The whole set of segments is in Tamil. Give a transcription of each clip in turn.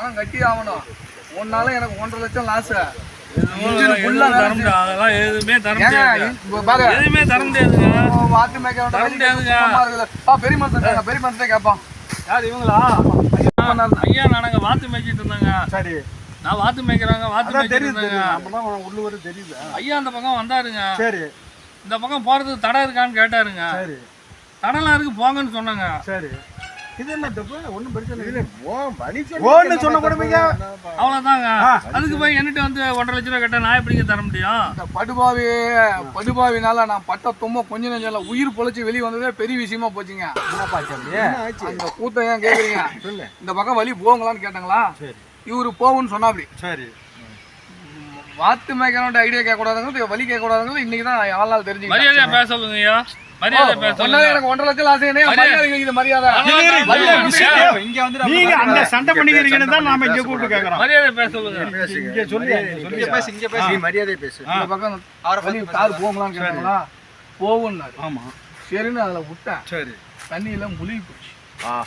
பணம் கட்டி ஆகணும். ஒன்னால எனக்கு 1.5 லட்சம் லாஸ். அதெல்லாம் எதுவுமே தர முடியாது. எதுவுமே தர முடியாதுங்க. வாத்து மேய்க்க தர முடியாதுங்க. பெரிய மனுஷன் பெரிய மனுஷன் கேட்பான். யார் இவங்களா? ஐயா நாங்க வாத்து மேய்ச்சிட்டு இருந்தாங்க. சரி, நான் வாத்து மேய்க்கிறாங்க. வாத்து மேய்ச்சிட்டு இருந்தாங்க. உள்ளூர் தெரியுது. ஐயா அந்த பக்கம் வந்தாருங்க. சரி, இந்த பக்கம் போறதுக்கு தடை இருக்கான்னு கேட்டாருங்க. சரி, தடலாம் இருக்கு போங்கன்னு சொன்னாங்க. சரி, இது என்ன தப்பு? ஒன்றும் பிரச்சனை இல்லை. ஓன்னு சொன்ன கொடுமைங்க. அவ்வளோதாங்க. அதுக்கு போய் என்கிட்ட வந்து 1.5 லட்ச ரூபா கேட்டா நான் எப்படிங்க தர முடியும்? இந்த படுபாவினால நான் பட்ட தும்ப கொஞ்ச நெஞ்சம் உயிர் பொழைச்சி வெளியே வந்ததே பெரிய விஷயமா போச்சுங்க. அந்த கூட்டம் ஏன் கேட்குறீங்க? இந்த பக்கம் வழி போங்களான்னு கேட்டாங்களா? இவரு போகுன்னு சொன்னாப்படி. சரி, வாத்து மேய்க்கணுன்ற ஐடியா கேட்கக்கூடாதுங்க, வழி கேட்கக்கூடாதுங்க. இன்னைக்கு தான் ஆளால் தெரிஞ்சு மரியாதையா பேச சொல்லுங்கய்யா. மரியாதை பேச எனக்கு 1.5 லட்சம் லாஸ். மரியாதை இங்க வந்து நீங்க அந்த சண்டை பண்ணிக்கிறீங்கன்னு தான் நாம இங்க கூப்பிட்டு கேக்குறோம். மரியாதை பேச சொல்லுங்க. இங்க சொல்லி இங்க பேசி மரியாதை பேசு. இந்த பக்கம் கார் போங்களான்னு கேட்டாங்களா? போகும்னாரு. ஆமா, சரின்னு அதுல விட்டேன். சரி, தண்ணியில முழுகி போச்சு.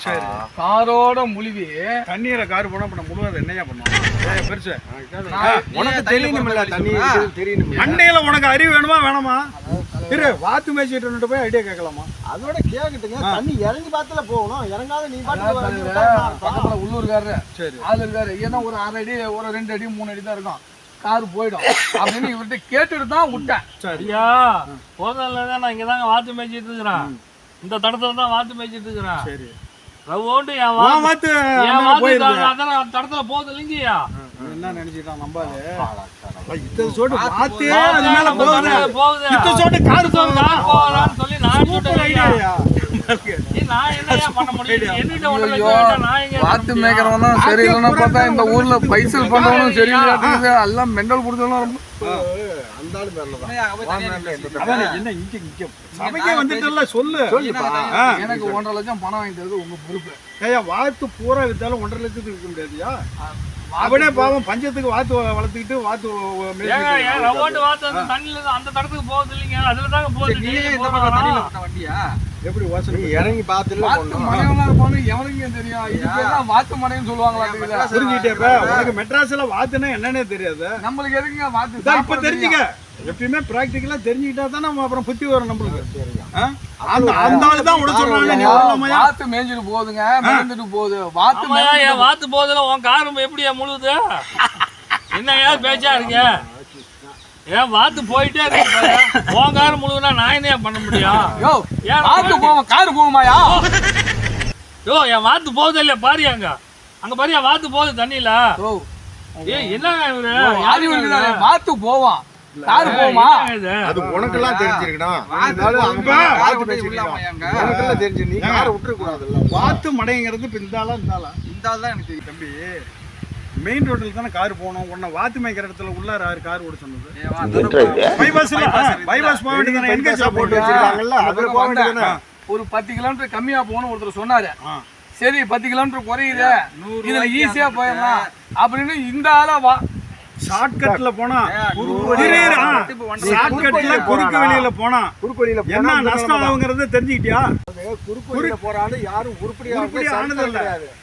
சரி, காரோட முழுவி தண்ணீரை கார் போனா பண்ண முழுவத என்னையா பண்ணுவாங்க? பெருசு உனக்கு தெரியணும்ல, தண்ணி தெரியணும். அண்டையில உனக்கு அறிவு வேணுமா வேணாமா? இரு, வாத்து மேய்ச்சிட்டு போய் ஐடியா கேட்கலாமா? அதோட கேக்குதுங்க. தண்ணி இறங்கி பார்த்துல போகணும், இறங்காத நீ பக்கத்துல உள்ளூர்காரரு ஆள் இருக்காரு. ஏன்னா ஒரு 1/2 அடி, ஒரு 2 அடி 3 அடி தான் இருக்கும், கார் போயிடும் அப்படின்னு இவர்கிட்ட கேட்டுட்டு தான் விட்டேன். சரியா, போதில் நான் இங்கதாங்க வாத்து மேய்ச்சிட்டு இருக்கிறேன். இந்த தடத்துல தான் வாத்து மேய்ச்சிட்டு இருக்கிறேன். சரி, ரவோண்டு என் வாத்து தடத்துல போகுது இல்லைங்கய்யா. என்ன நினைச்சிட்டான் நம்பாது? இத்தனை சோட்டு வாத்து அது மேல போகுது. இத்தனை சோட்டு கார் போகலான்னு சொல்லி நான் ஐடியா. நான் என்னையா பண்ண முடியும்? வாத்து மேய்க்கிறவன் தான் சரி இல்லைன்னா பார்த்தா இந்த ஊர்ல பைசல் பண்றவனும் சரி இல்லை. எல்லாம் மெண்டல் கொடுத்தவனும் ரொம்ப எனக்கு 1.5 லட்சம் பணம் வாங்கி தருது உங்க பொறுப்பு. வாத்து பூரா வித்தாலும் 1.5 லட்சத்துக்கு இருக்க முடியாதுயா. அவனே பாவம் பஞ்சத்துக்கு வாத்து வளர்த்துக்கிட்டு வாத்து தண்ணில அந்த தடத்துக்கு போகுது இல்லைங்க, அதுலதாங்க போகுது. வண்டியா எப்படி இறங்கி பார்த்து எவனுக்கு தெரியும்? இதுக்கு வாத்து மனைன்னு சொல்லுவாங்களா? புரிஞ்சுக்கிட்டே உனக்கு மெட்ராஸ்ல வாத்துன்னா என்னன்னே தெரியாது. நம்மளுக்கு எதுக்குங்க வாத்து? இப்ப தெரிஞ்சுக்க, எப்பயுமே பிராக்டிகலா தெரிஞ்சுக்கிட்டா தான் நம்ம அப்புறம் புத்தி வரும் நம்மளுக்கு. அந்த ஆளு தான் உட சொல்றாங்க. வாத்து மேய்ஞ்சிட்டு போகுதுங்க, மேய்ஞ்சிட்டு போகுது. வாத்து போகுதுல உன் காரும் எப்படியா முழுது? என்னையா பேச்சா இருக்க? ஏன் வாத்து போயிட்டே இருக்கு, உன் காரு முழுதுனா நான் என்ன பண்ண முடியும்? வாத்து போவோம், காரு போகுமாயா? யோ, என் வாத்து போகுது இல்லையா பாரியா? அங்க பாரியா வாத்து போகுது தண்ணியில. என்ன வாத்து போவான், காரு போமா? அது உனக்கெல்லாம் தெரிஞ்சிருக்கணும். தெரிஞ்சு நீ காரை விட்டுற கூடாதுல்ல. வாத்து மடைங்கிறது இப்ப இந்த ஆளா தான் எனக்கு தெரியும் தம்பி. மெயின் ரோட்ல தானே கார் போகணும். உடனே வாத்து மேய்க்கிற இடத்துல உள்ளார கார் ஓட சொன்னது. பைபாஸ் போக வேண்டியது என்கேஜ் போட்டு வச்சிருக்காங்கல்ல, அதுல போக வேண்டியது. ஒரு 10 கிலோமீட்டர் கம்மியா போகணும் ஒருத்தர் சொன்னாரு. சரி, 10 கிலோமீட்டர் குறையுது, இதுல ஈஸியா போயிடலாம் அப்படின்னு இந்த ஆளா ஷார்ட்கட்ல போனா ஷார்ட்கட்ல குறுக்கு வழியில போனா என்ன நஷ்டம் ஆகுங்கிறத தெரிஞ்சுக்கிட்டியா? குறுக்கு வழியில போறான்னு யாரும் உருப்படி ஆனது இல்ல.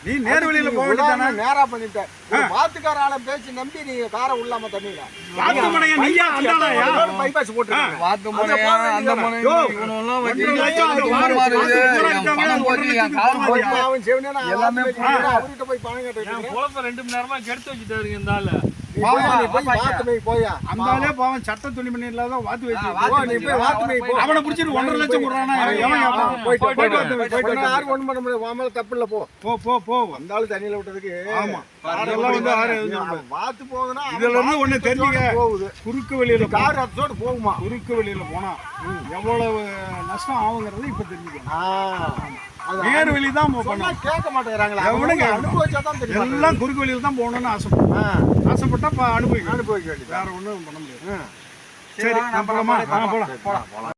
நீ நேர் வழியில போக வேண்டியதானே? நேரா பண்ணிட்டேன். வாத்துக்கார ஆளை பேச்சு நம்பி நீ காரை உள்ளாம தண்ணில வாத்து மடையா நீயா அந்தாளையா பைபாஸ் போட்டுருக்க. வாத்து மடையா அந்த மடை இவனெல்லாம் வச்சு எல்லாமே அவர்கிட்ட போய் பணம் கேட்டு குழப்பம் 2 மணி நேரமா கெடுத்து வச்சுட்டாருங்க இந்த ஆளு. அந்த பாவம் சட்ட துணி பண்ணி இல்லாத வாத்து வச்சு அவனை பிடிச்சிட்டு 1.5 லட்சம் கொடுறானா? யாரும் ஒண்ணும் பண்ண முடியாது. தப்பு இல்ல, போ. வந்தாலும் தண்ணியில விட்டதுக்கு. ஆமா, அதெல்லாம் வந்து வாத்து போகுதுன்னா இதுல இருந்து ஒண்ணு தெரிஞ்சுக்க. போகுது குறுக்கு வெளியில கார் அதோட போகுமா? குறுக்கு வெளியில போனா எவ்வளவு நஷ்டம் ஆகுங்கிறது இப்ப தெரிஞ்சுக்கணும். நேர் வழி தான் கேட்க மாட்டேங்கிறாங்களா? அனுபவிச்சாதான் தெரியும். எல்லாம் குறுக்கு வழியில தான் போகணும்னு ஆசைப்பட்டா அனுபவிக்க வேண்டியது. வேற ஒண்ணும் பண்ண முடியாது. சரி, போலாம்.